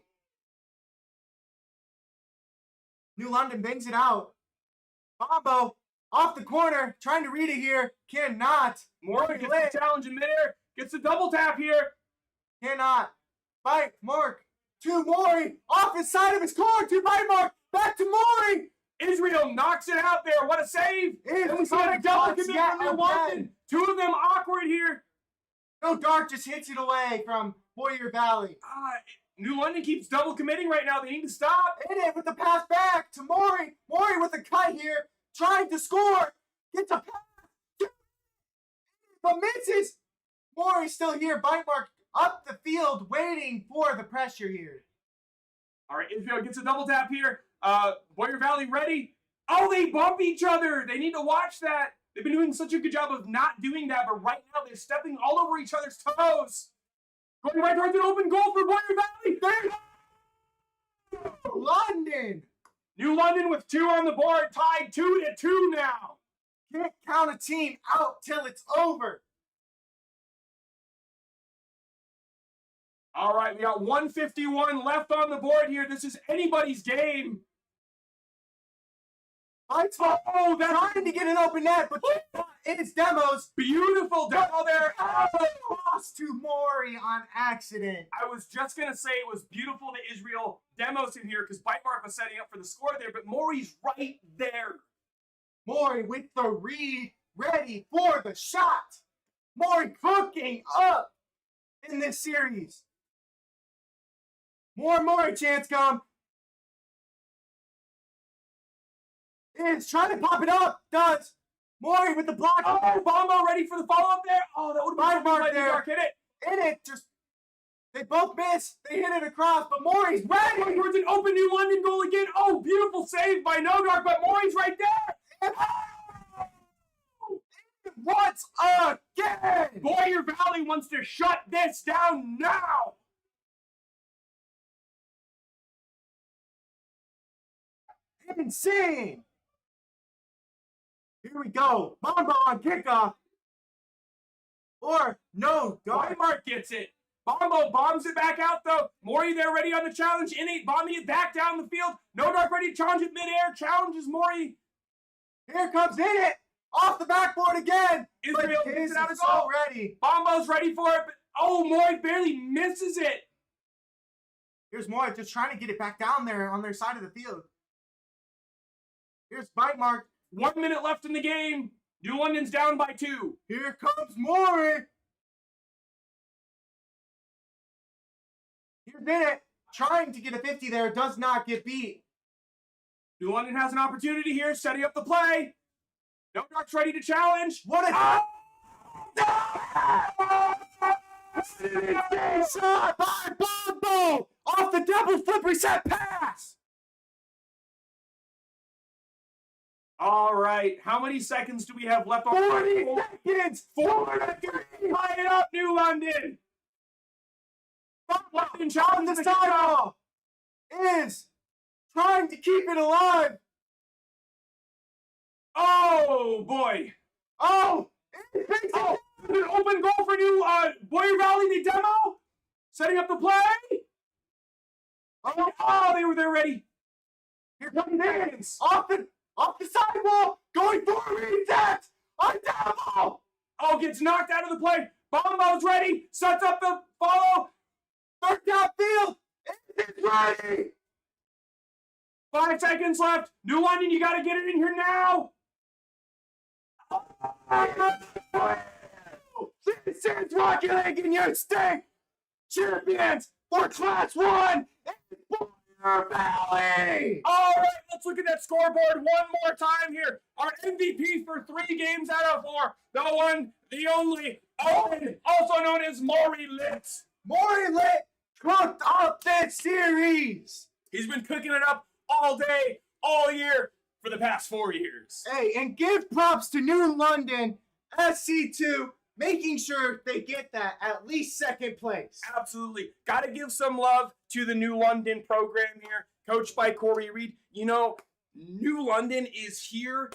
New London bangs it out. Bombo off the corner, trying to read it here. Cannot. Morgan gets the challenge in midair. Gets the double tap here. Cannot. Bymark to Maury. Off his side of his car to Bymark. Back to Maury. Israel knocks it out there. What a save. And we see a double commit from New London. 2 of them awkward here. No, Dark just hits it away from Warrior Valley. New London keeps double committing right now. They need to stop. In it with the pass back to Mori. Mori with a cut here, trying to score. Gets a pass, but misses. Mori's still here. Bite mark up the field, waiting for the pressure here. All right, Israel gets a double tap here. Warrior Valley ready. Oh, they bump each other. They need to watch that. They've been doing such a good job of not doing that, but right now they're stepping all over each other's toes. Going right towards an open goal for Warrior Valley. There. London. New London with 2 on the board, tied 2-2 now. Can't count a team out till it's over. All right, we got 151 left on the board here. This is anybody's game. Oh, they're trying to get an open net, but it's Demos. Beautiful demo there. Lost to Mori on accident. I was just going to say it was beautiful that Israel demos in here because Bite Mark was setting up for the score there, but Mori's right there. Mori with the read, ready for the shot. Mori cooking up in this series. More Mori chance come. Is trying to pop it up. Does. Mori with the block. Oh, Bombo ready for the follow-up there. Oh, that would have been Mark there. Dark hit it. In it. Just. They both miss. They hit it across, but Mori's ready. Going towards an open New London goal again. Oh, beautiful save by No Dark, but Mori's right there. Once again. Warrior Valley wants to shut this down now. Insane. Here we go. Bombo on kickoff. Or no, Bite Mark gets it. Bombo bombs it back out though. Mori there ready on the challenge. Innate bombing it back down the field. No Dark ready to challenge it midair. Challenges Mori. Here comes in it. Off the backboard again. Israel gets it out of goal. Already. Bombo's ready for it. But, oh, Mori barely misses it. Here's Mori just trying to get it back down there on their side of the field. Here's Bite Mark. 1 minute left in the game. New London's down by 2. Here comes Mori. Here's it. Trying to get a 50 there. Does not get beat. New London has an opportunity here. Setting up the play. No Dark's ready to challenge. What a shot by Bombo off the double flip reset pass. All right. How many seconds do we have left on 40 seconds. 4 to 3. Tie it up, New London. London challenge the title is trying to keep it alive. Oh boy! Oh! Oh! An open goal for New Warrior Valley. The demo, setting up the play. Oh! They were there ready. Here comes Higgins Off the sidewall, going for a reset. On demo. Oh, gets knocked out of the play. Bombo's ready. Sets up the follow. Third downfield. It's ready. 5 seconds left. New London, you got to get it in here now. This is Rocky League in your state. Champions for Class 1 in Warrior Valley. All right, let's look at that scoreboard one more time here. Our MVP for 3 games out of 4. The one, the only, Owen, also known as Maury Litz. Maury Litz cooked up this series. He's been cooking it up all day, all year, for the past 4 years. Hey, and give props to New London SC2, making sure they get that at least second place. Absolutely. Got to give some love to the New London program here, coached by Corey Reed. You know, New London is here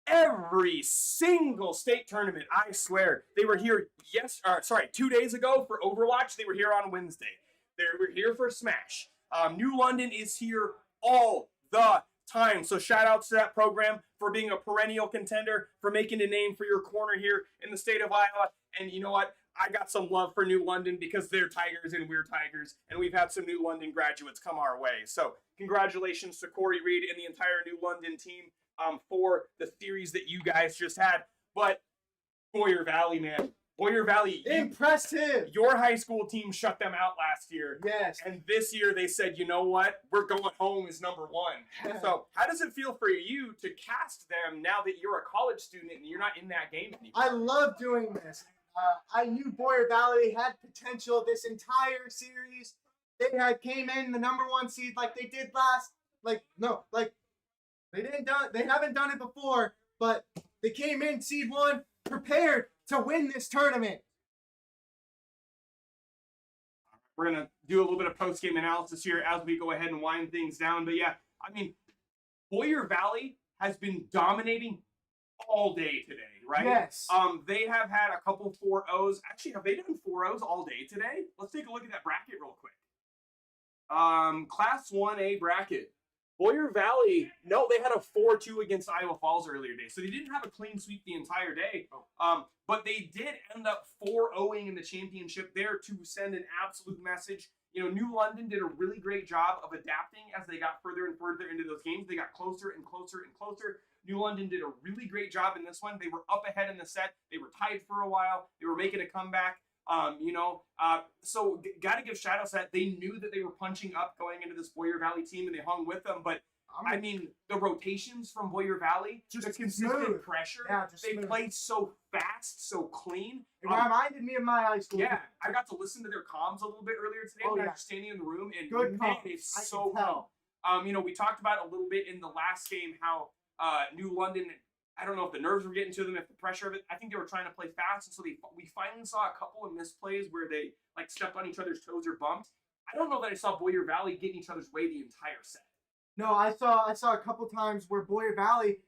every single state tournament, I swear. They were here 2 days ago for Overwatch. They were here on Wednesday. They were here for Smash. New London is here all the time. So shout outs to that program for being a perennial contender, for making a name for your corner here in the state of Iowa. And you know what? I got some love for New London because they're Tigers and we're Tigers. And we've had some New London graduates come our way. So congratulations to Corey Reed and the entire New London team for the series that you guys just had. But Warrior Valley, man, Boyer Valley, Impressive. your high school team shut them out last year. Yes. And this year they said, you know what? We're going home as number one. So how does it feel for you to cast them now that you're a college student and you're not in that game anymore? I love doing this. I knew Boyer Valley had potential this entire series. They came in the number 1 seed like they did last. They haven't done it before, but they came in seed 1 prepared to win this tournament. We're going to do a little bit of post-game analysis here as we go ahead and wind things down. But yeah, I mean, Boyer Valley has been dominating all day today, right? Yes. They have had a couple 4-0s. Actually, have they done 4-0s all day today? Let's take a look at that bracket real quick. Class 1A bracket. Boyer Valley, no, they had a 4-2 against Iowa Falls earlier today. So they didn't have a clean sweep the entire day. But they did end up 4-0ing in the championship there to send an absolute message. You know, New London did a really great job of adapting as they got further and further into those games. They got closer and closer and closer. New London did a really great job in this one. They were up ahead in the set. They were tied for a while. They were making a comeback. So got to give shout outs that they knew that they were punching up going into this Boyer Valley team and they hung with them. But I mean, the rotations from Boyer Valley, just the consistent pressure, they played so fast, so clean. It reminded me of my high school. Yeah, I got to listen to their comms a little bit earlier today when I was standing in the room, and good man, it's so cool. We talked about a little bit in the last game how New London, I don't know if the nerves were getting to them, if the pressure of it. I think they were trying to play fast, and so we finally saw a couple of misplays where they like stepped on each other's toes or bumped. I don't know that I saw Boyer Valley get in each other's way the entire set. No, I saw a couple times where Boyer Valley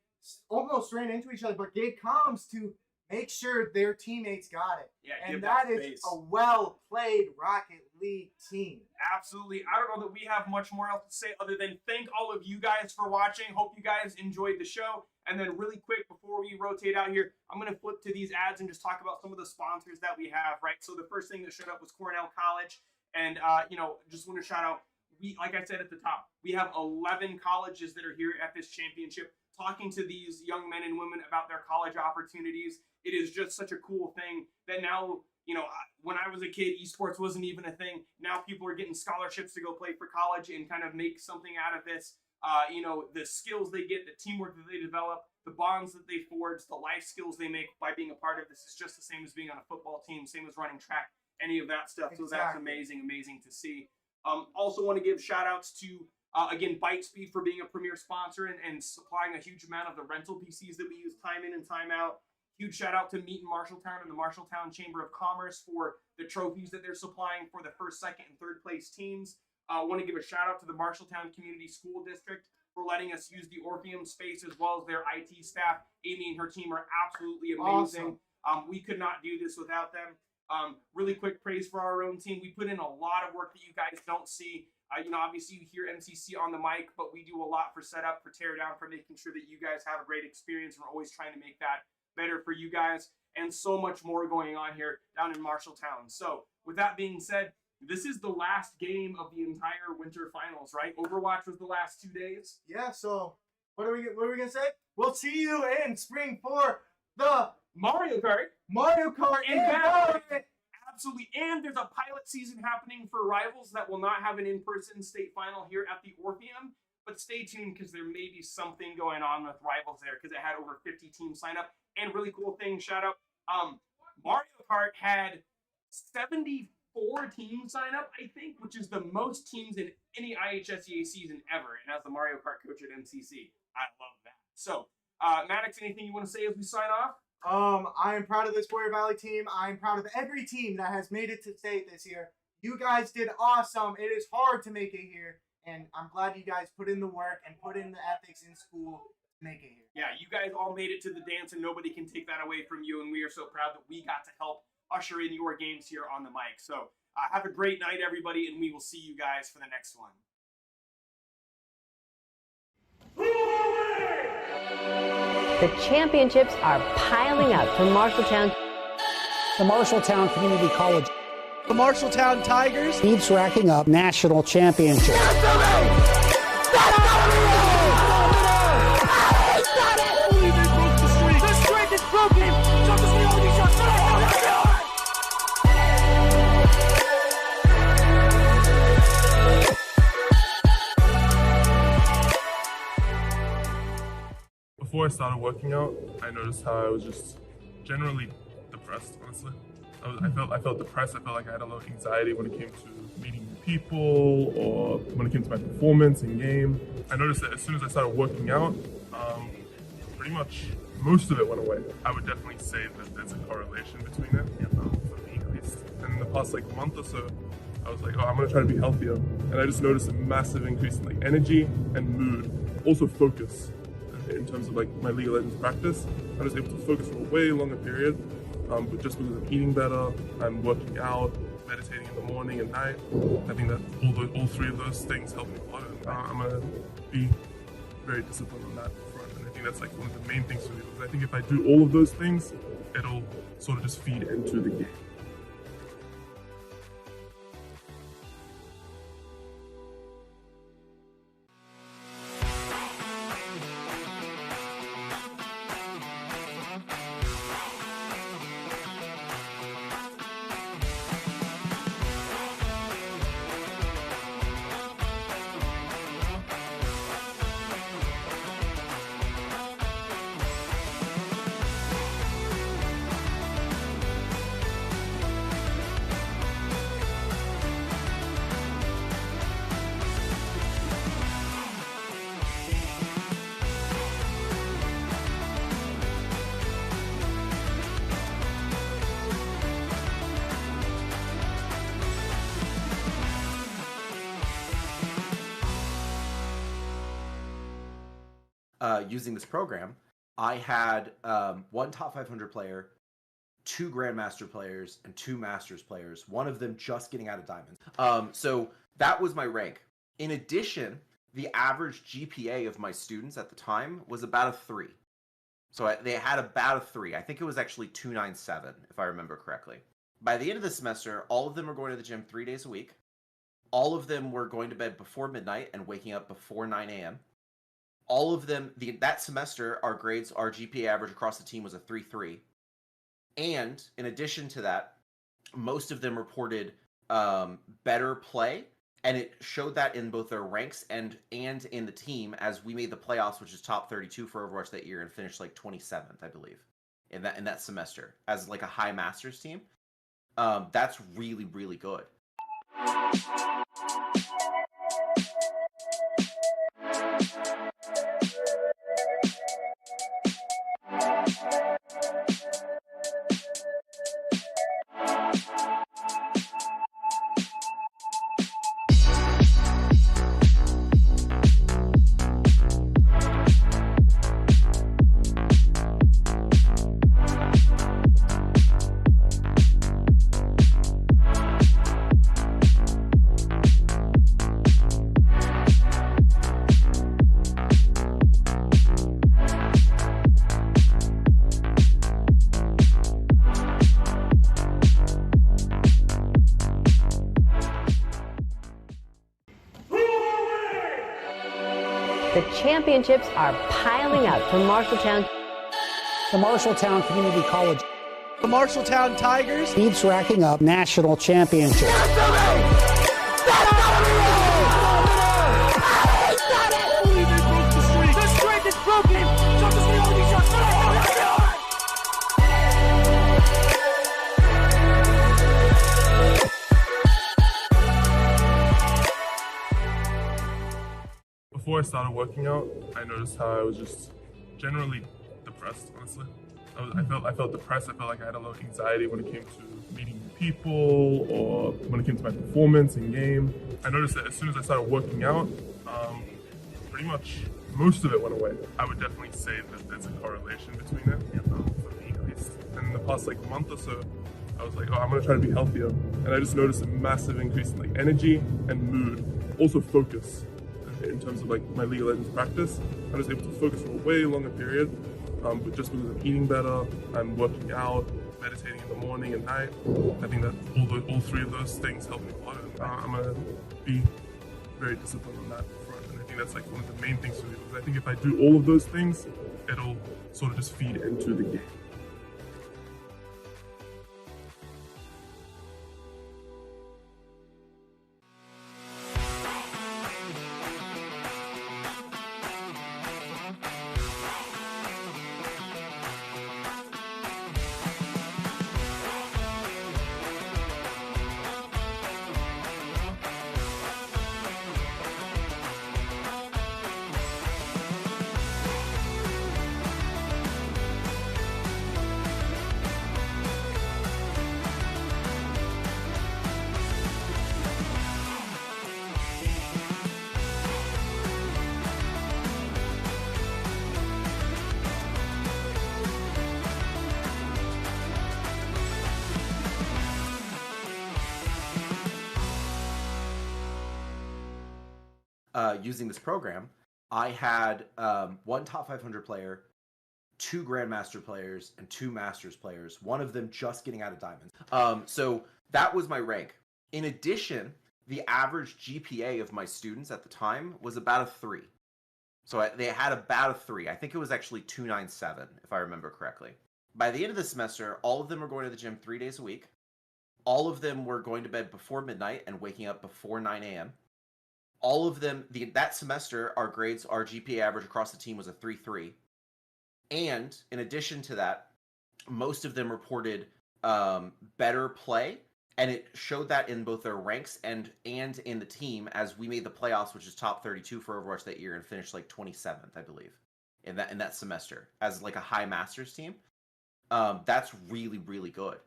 almost ran into each other, but gave comms to make sure their teammates got it. Yeah, and that is a well-played Rocket League team. Absolutely. I don't know that we have much more else to say other than thank all of you guys for watching. Hope you guys enjoyed the show. And then really quick, before we rotate out here, I'm going to flip to these ads and just talk about some of the sponsors that we have, right? So the first thing that showed up was Cornell College. And, just want to shout out, like I said at the top, we have 11 colleges that are here at this championship talking to these young men and women about their college opportunities. It is just such a cool thing that now, when I was a kid, esports wasn't even a thing. Now people are getting scholarships to go play for college and kind of make something out of this. The skills they get, the teamwork that they develop, the bonds that they forge, the life skills they make by being a part of this is just the same as being on a football team, same as running track, any of that stuff. Exactly. So that's amazing to see. Also want to give shout outs to, again, Bytespeed for being a premier sponsor and supplying a huge amount of the rental PCs that we use time in and time out. Huge shout out to Meet in Marshalltown and the Marshalltown Chamber of Commerce for the trophies that they're supplying for the first, second, and third place teams. I want to give a shout out to the Marshalltown Community School District for letting us use the Orpheum space as well as their IT staff. Amy and her team are absolutely amazing. Awesome. We could not do this without them. Really quick praise for our own team. We put in a lot of work that you guys don't see. Obviously you hear MCC on the mic, but we do a lot for setup, for teardown, for making sure that you guys have a great experience. We're always trying to make that better for you guys, and so much more going on here down in Marshalltown. So with that being said, this is the last game of the entire winter finals, right? Overwatch was the last 2 days. Yeah, so what are we gonna say? We'll see you in spring for the Mario Kart in Valorant. Absolutely. And there's a pilot season happening for Rivals that will not have an in-person state final here at the Orpheum. But stay tuned because there may be something going on with Rivals there because it had over 50 teams sign up. And really cool thing, shout out, Mario Kart had 74 teams sign up, I think, which is the most teams in any Iahsea season ever. And as the Mario Kart coach at MCC, I love that. So, Maddox, anything you want to say as we sign off? I am proud of this Boyer Valley team. I am proud of every team that has made it to state this year. You guys did awesome. It is hard to make it here, and I'm glad you guys put in the work and put in the ethics in school to make it here. Yeah, you guys all made it to the dance, and nobody can take that away from you, and we are so proud that we got to help usher in your games here on the mic. So have a great night, everybody, and we will see you guys for the next one. The championships are piling up from Marshalltown. The Marshalltown Community College. The Marshalltown Tigers keeps racking up national championships. The streak is broken! Before I started working out, I noticed how I was just generally depressed, honestly. I felt depressed. I felt like I had a lot of anxiety when it came to meeting new people or when it came to my performance in game. I noticed that as soon as I started working out, pretty much most of it went away. I would definitely say that there's a correlation between it, for me at least. And in the past month or so, I was like, oh, I'm gonna try to be healthier. And I just noticed a massive increase in energy and mood, also focus. In terms of my League of Legends practice, I was able to focus for a way longer period, but just because I'm eating better, I'm working out, meditating in the morning and night. I think that all three of those things help me a lot. And I'm gonna be very disciplined on that front, and I think that's one of the main things for me, because I think if I do all of those things, it'll sort of just feed into the game. Using this program, I had one top 500 player, 2 Grandmaster players, and 2 Masters players, one of them just getting out of Diamonds. So that was my rank. In addition, the average GPA of my students at the time was about a 3. So they had about a 3. I think it was actually 297, if I remember correctly. By the end of the semester, all of them were going to the gym 3 days a week. All of them were going to bed before midnight and waking up before 9 a.m. All of them, that semester, our GPA average across the team was a 3.3. And in addition to that, most of them reported better play, and it showed that in both their ranks and in the team, as we made the playoffs, which is top 32 for Overwatch that year, and finished 27th, I believe, in that semester as a high Masters team. That's really, really good. The championships are piling up from Marshalltown. The Marshalltown Community College The Marshalltown Tigers keeps racking up national championships. Before I started working out, I noticed how I was just generally depressed, honestly. I felt depressed. I felt like I had a lot of anxiety when it came to meeting new people or when it came to my performance in game. I noticed that as soon as I started working out, pretty much most of it went away. I would definitely say that there's a correlation between it, for me at least. And in the past month or so, I was like, oh, I'm gonna try to be healthier. And I just noticed a massive increase in energy and mood, also focus. In terms of my League of Legends practice, I was able to focus for a way longer period, but just because I'm eating better, I'm working out, meditating in the morning and night. I think that all three of those things help me a lot. And I'm gonna be very disciplined on that front, and I think that's one of the main things for me, because I think if I do all of those things, it'll sort of just feed into the game. using this program, I had one top 500 player, two Grandmaster players, and two Masters players. One of them just getting out of diamonds. So that was my rank. In addition, the average GPA of my students at the time was about a 3. So they had about a 3. I think it was actually 297, if I remember correctly. By the end of the semester, all of them were going to the gym 3 days a week. All of them were going to bed before midnight and waking up before 9 a.m. All of them, that semester, our GPA average across the team was a 3.3. And in addition to that, most of them reported better play, and it showed that in both their ranks and in the team as we made the playoffs, which is top 32 for Overwatch that year, and finished like 27th, I believe, in that semester as like a high Masters team. That's really, really good.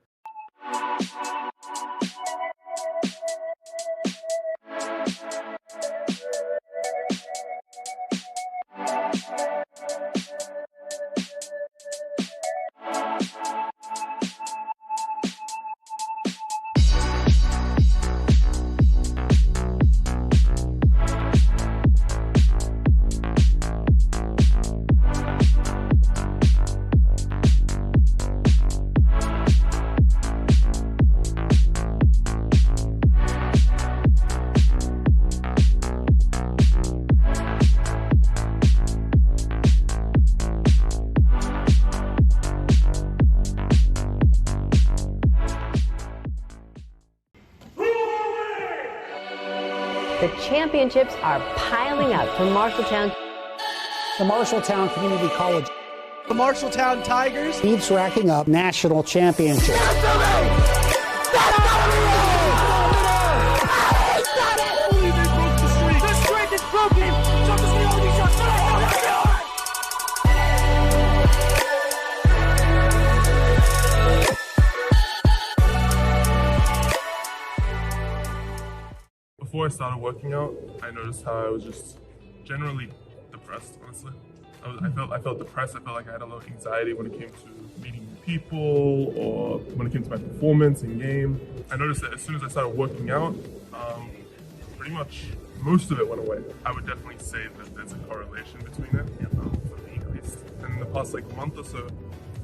The championships are piling up from Marshalltown. The Marshalltown Community College The Marshalltown Tigers. keeps racking up national championships. Before I started working out, I noticed how I was just generally depressed, honestly. I felt depressed. I felt like I had a lot of anxiety when it came to meeting new people or when it came to my performance in game. I noticed that as soon as I started working out, pretty much most of it went away. I would definitely say that there's a correlation between it for me at least. And in the past month or so,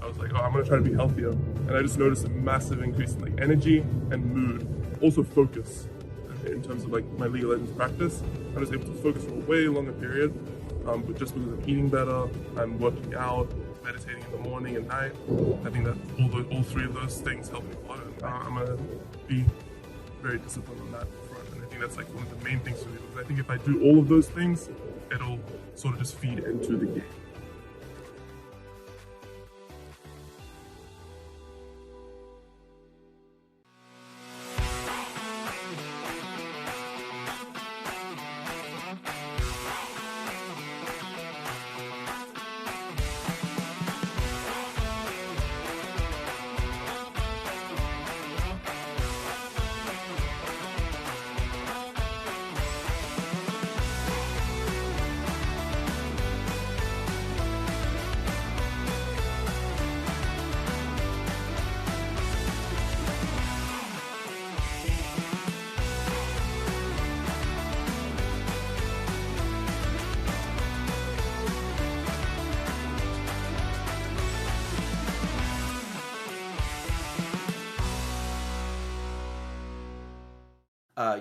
I was like, oh, I'm gonna try to be healthier. And I just noticed a massive increase in energy and mood, also focus. In terms of my League of Legends practice, I was able to focus for a way longer period, but just because I'm eating better, I'm working out, meditating in the morning and night. I think that all three of those things help me a lot, and I'm gonna be very disciplined on that front. And I think that's one of the main things for me, because I think if I do all of those things, it'll sort of just feed into the game.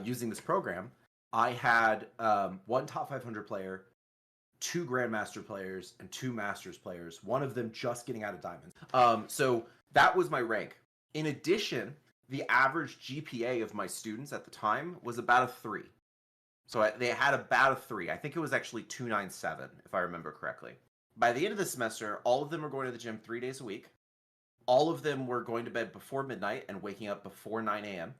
Using this program, I had one top 500 player, two Grandmaster players, and two Masters players. One of them just getting out of diamonds. So that was my rank. In addition, the average GPA of my students at the time was about a 3. So they had about a 3. I think it was actually 297, if I remember correctly. By the end of the semester, all of them were going to the gym 3 days a week. All of them were going to bed before midnight and waking up before 9 a.m.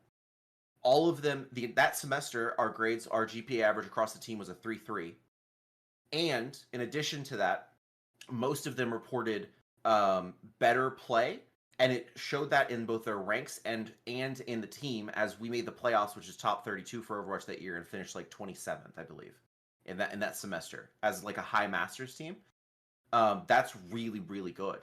All of them, that semester, our GPA average across the team was a 3.3. And in addition to that, most of them reported better play, and it showed that in both their ranks and in the team as we made the playoffs, which is top 32 for Overwatch that year, and finished 27th, I believe, in that semester as a high Masters team. That's really, really good.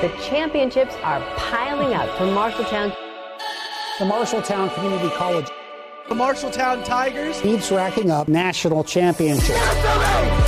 The championships are piling up for Marshalltown. The Marshalltown Community College The Marshalltown Tigers keeps racking up national championships.